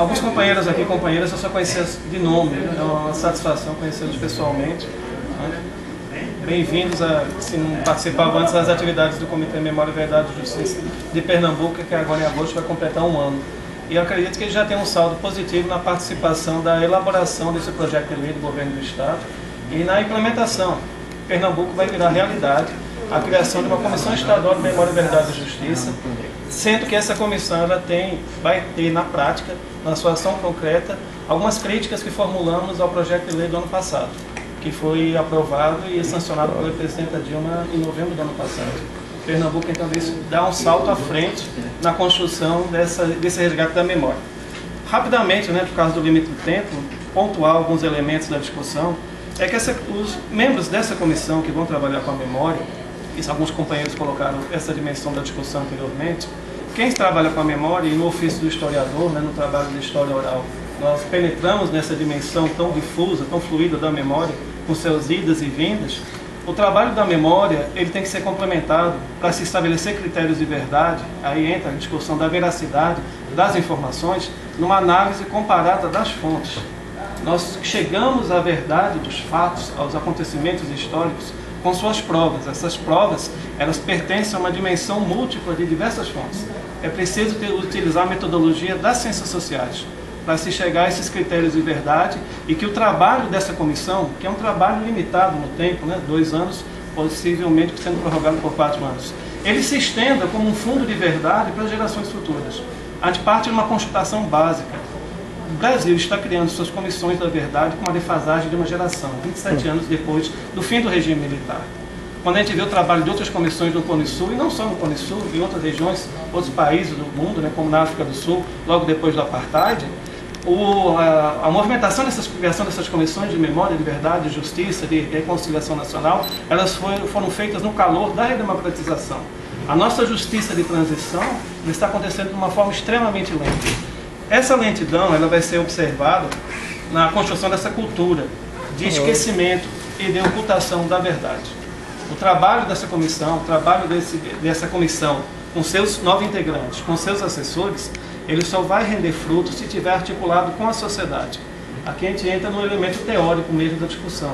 Alguns companheiros aqui, companheiras, eu só conhecia de nome, é uma satisfação conhecê-los pessoalmente. Bem-vindos a, se não participavam antes das atividades do Comitê Memória, Verdade e Justiça de Pernambuco, que agora em agosto vai completar um ano. E eu acredito que ele já tem um saldo positivo na participação da elaboração desse projeto de lei do Governo do Estado e na implementação. Pernambuco vai virar realidade a criação de uma Comissão Estadual de Memória, Verdade e Justiça, sendo que essa comissão ela vai ter na prática, na sua ação concreta, algumas críticas que formulamos ao projeto de lei do ano passado, que foi aprovado e sancionado pela presidenta Dilma em novembro do ano passado. Pernambuco, então, dá um salto à frente na construção desse resgate da memória. Rapidamente, por causa do limite do tempo, pontuar alguns elementos da discussão, é que os membros dessa comissão que vão trabalhar com a memória, e alguns companheiros colocaram essa dimensão da discussão anteriormente, quem trabalha com a memória e no ofício do historiador, no trabalho de história oral, nós penetramos nessa dimensão tão difusa, tão fluida da memória, com seus idas e vindas. O trabalho da memória ele tem que ser complementado para se estabelecer critérios de verdade. Aí entra a discussão da veracidade das informações, numa análise comparada das fontes. Nós chegamos à verdade dos fatos, aos acontecimentos históricos, com suas provas. Essas provas, elas pertencem a uma dimensão múltipla de diversas fontes. É preciso utilizar a metodologia das ciências sociais para se chegar a esses critérios de verdade e que o trabalho dessa comissão, que é um trabalho limitado no tempo, 2 anos, possivelmente sendo prorrogado por 4 anos, ele se estenda como um fundo de verdade para gerações futuras. A gente parte de uma constatação básica. O Brasil está criando suas comissões da verdade com uma defasagem de uma geração, 27 anos depois do fim do regime militar. Quando a gente vê o trabalho de outras comissões do Cone Sul, e não só no Cone Sul, em outras regiões, outros países do mundo, como na África do Sul, logo depois do Apartheid, a movimentação criação dessas comissões de memória, de verdade, de justiça, de reconciliação nacional, elas foram feitas no calor da redemocratização. A nossa justiça de transição está acontecendo de uma forma extremamente lenta. Essa lentidão ela vai ser observada na construção dessa cultura de esquecimento e de ocultação da verdade. O trabalho dessa comissão, o trabalho dessa comissão com seus 9 integrantes, com seus assessores, ele só vai render frutos se estiver articulado com a sociedade. Aqui a gente entra no elemento teórico mesmo da discussão.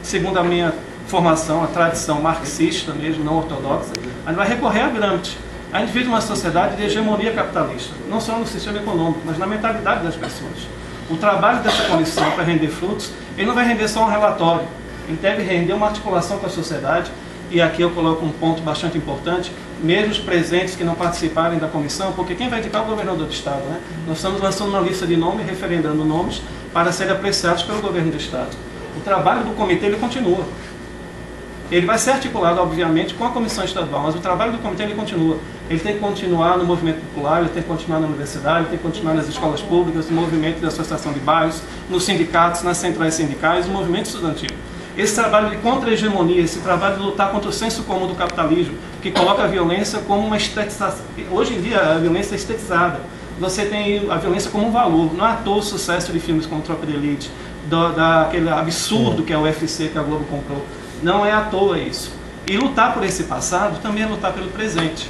Segundo a minha formação, a tradição marxista mesmo, não ortodoxa, a gente vai recorrer a Gramsci. A gente vive uma sociedade de hegemonia capitalista, não só no sistema econômico, mas na mentalidade das pessoas. O trabalho dessa comissão para render frutos, ele não vai render só um relatório, ele deve render uma articulação com a sociedade, e aqui eu coloco um ponto bastante importante, mesmo os presentes que não participarem da comissão, porque quem vai indicar é o governador do Estado, Nós estamos lançando uma lista de nomes, referendando nomes, para serem apreciados pelo governo do Estado. O trabalho do comitê, ele continua. Ele vai ser articulado, obviamente, com a comissão estadual, mas o trabalho do comitê ele continua. Ele tem que continuar no movimento popular, ele tem que continuar na universidade, ele tem que continuar nas escolas públicas, no movimento de associação de bairros, nos sindicatos, nas centrais sindicais, no movimento estudantil. Esse trabalho de contra-hegemonia, esse trabalho de lutar contra o senso comum do capitalismo, que coloca a violência como uma estetização. Hoje em dia, a violência é estetizada. Você tem a violência como um valor. Não é à toa o sucesso de filmes como Tropa de Elite, daquele absurdo que é o UFC que a Globo comprou. Não é à toa isso. E lutar por esse passado também é lutar pelo presente.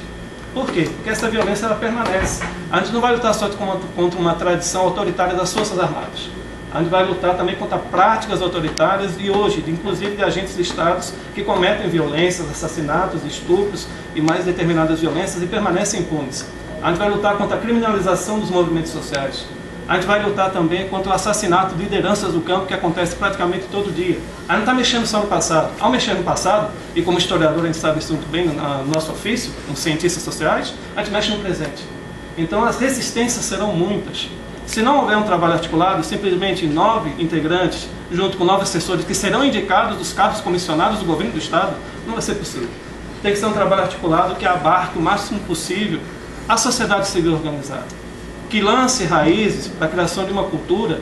Por quê? Porque essa violência ela permanece. A gente não vai lutar só contra uma tradição autoritária das Forças Armadas. A gente vai lutar também contra práticas autoritárias de hoje, inclusive de agentes de Estados que cometem violências, assassinatos, estupros e mais determinadas violências e permanecem impunes. A gente vai lutar contra a criminalização dos movimentos sociais. A gente vai lutar também contra o assassinato de lideranças do campo que acontece praticamente todo dia. A gente não está mexendo só no passado. Ao mexer no passado, e como historiador a gente sabe isso muito bem no nosso ofício, como cientistas sociais, a gente mexe no presente. Então as resistências serão muitas. Se não houver um trabalho articulado, simplesmente 9 integrantes, junto com 9 assessores que serão indicados dos cargos comissionados do governo do Estado, não vai ser possível. Tem que ser um trabalho articulado que abarque o máximo possível a sociedade civil organizada, que lance raízes para a criação de uma cultura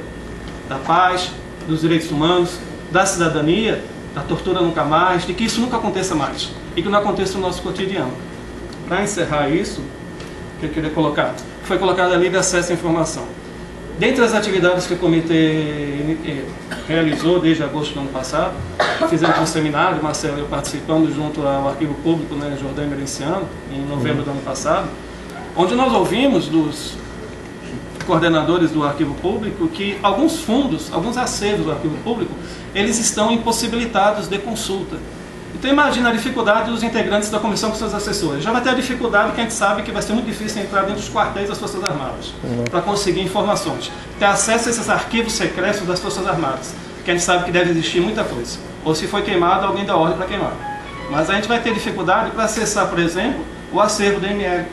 da paz, dos direitos humanos, da cidadania, da tortura nunca mais, de que isso nunca aconteça mais e que não aconteça no nosso cotidiano. Para encerrar isso, o que eu queria colocar, foi colocada a lei de acesso à informação. Dentre as atividades que o comitê realizou desde agosto do ano passado, fizemos um seminário, Marcelo e eu participando junto ao Arquivo Público, Jordão Emerenciano, em novembro do ano passado, onde nós ouvimos dos coordenadores do arquivo público que alguns fundos, alguns acervos do arquivo público, eles estão impossibilitados de consulta. Então imagina a dificuldade dos integrantes da comissão com seus assessores. Já vai ter a dificuldade que a gente sabe que vai ser muito difícil entrar dentro dos quartéis das Forças Armadas para conseguir informações. Ter acesso a esses arquivos secretos das Forças Armadas, que a gente sabe que deve existir muita coisa. Ou se foi queimado, alguém dá ordem para queimar. Mas a gente vai ter dificuldade para acessar, por exemplo, o acervo do ML,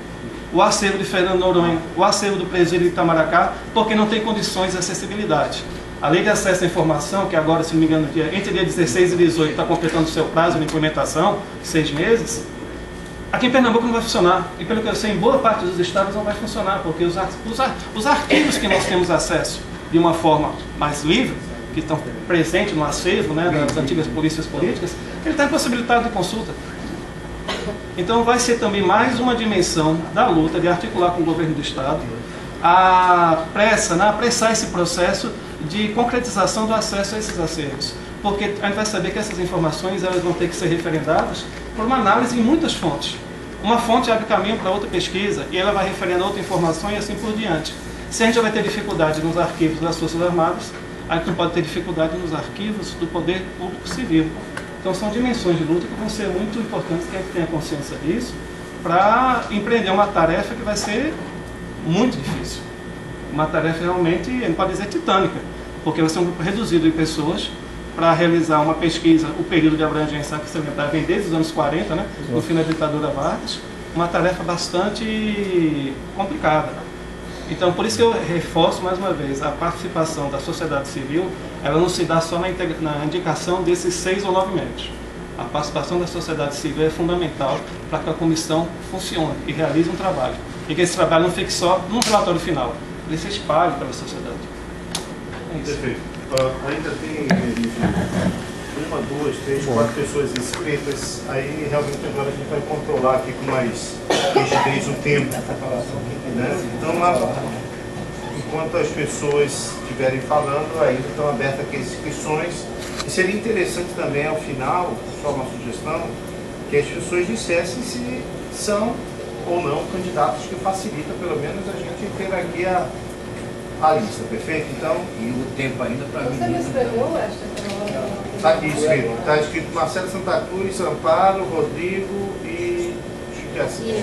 o acervo de Fernando Noronha, o acervo do Presídio de Itamaracá, porque não tem condições de acessibilidade. A Lei de Acesso à Informação, que agora, se não me engano, entre dia 16 e 18 está completando o seu prazo de implementação, 6 meses, aqui em Pernambuco não vai funcionar. E pelo que eu sei, em boa parte dos estados não vai funcionar, porque os arquivos que nós temos acesso de uma forma mais livre, que estão presentes no acervo, né, das antigas polícias políticas, ele está impossibilitado de consulta. Então vai ser também mais uma dimensão da luta de articular com o governo do estado a pressa, né, apressar esse processo de concretização do acesso a esses acervos. Porque a gente vai saber que essas informações elas vão ter que ser referendadas por uma análise em muitas fontes. Uma fonte abre caminho para outra pesquisa e ela vai referendo outra informação e assim por diante. Se a gente vai ter dificuldade nos arquivos das Forças Armadas, a gente não pode ter dificuldade nos arquivos do poder público civil. Então são dimensões de luta que vão ser muito importantes que a gente tenha consciência disso para empreender uma tarefa que vai ser muito difícil. Uma tarefa realmente, a gente pode dizer, titânica, porque vai ser um grupo reduzido de pessoas para realizar uma pesquisa, o período de abrangência que se vem desde os anos 40, né, no fim da ditadura Vargas, uma tarefa bastante complicada. Então, por isso que eu reforço mais uma vez, a participação da sociedade civil, ela não se dá só na indicação desses 6 ou 9 membros. A participação da sociedade civil é fundamental para que a comissão funcione e realize um trabalho. E que esse trabalho não fique só num relatório final, ele se espalhe pela sociedade. É isso. Perfeito. Ainda tem 1, 2, 3, 4 pessoas inscritas, aí realmente agora a gente vai controlar aqui com mais rigidez o tempo. Né? Então, enquanto as pessoas estiverem falando, ainda estão abertas aqui as inscrições. E seria interessante também, ao final, só uma sugestão, que as pessoas dissessem se são ou não candidatos, que facilita pelo menos a gente ter aqui a lista, perfeito? Então, e o tempo ainda para mim. Você me escreveu esta? está aqui escrito, está escrito Marcelo Santa Cruz, Amparo, Rodrigo e Chico de Assis.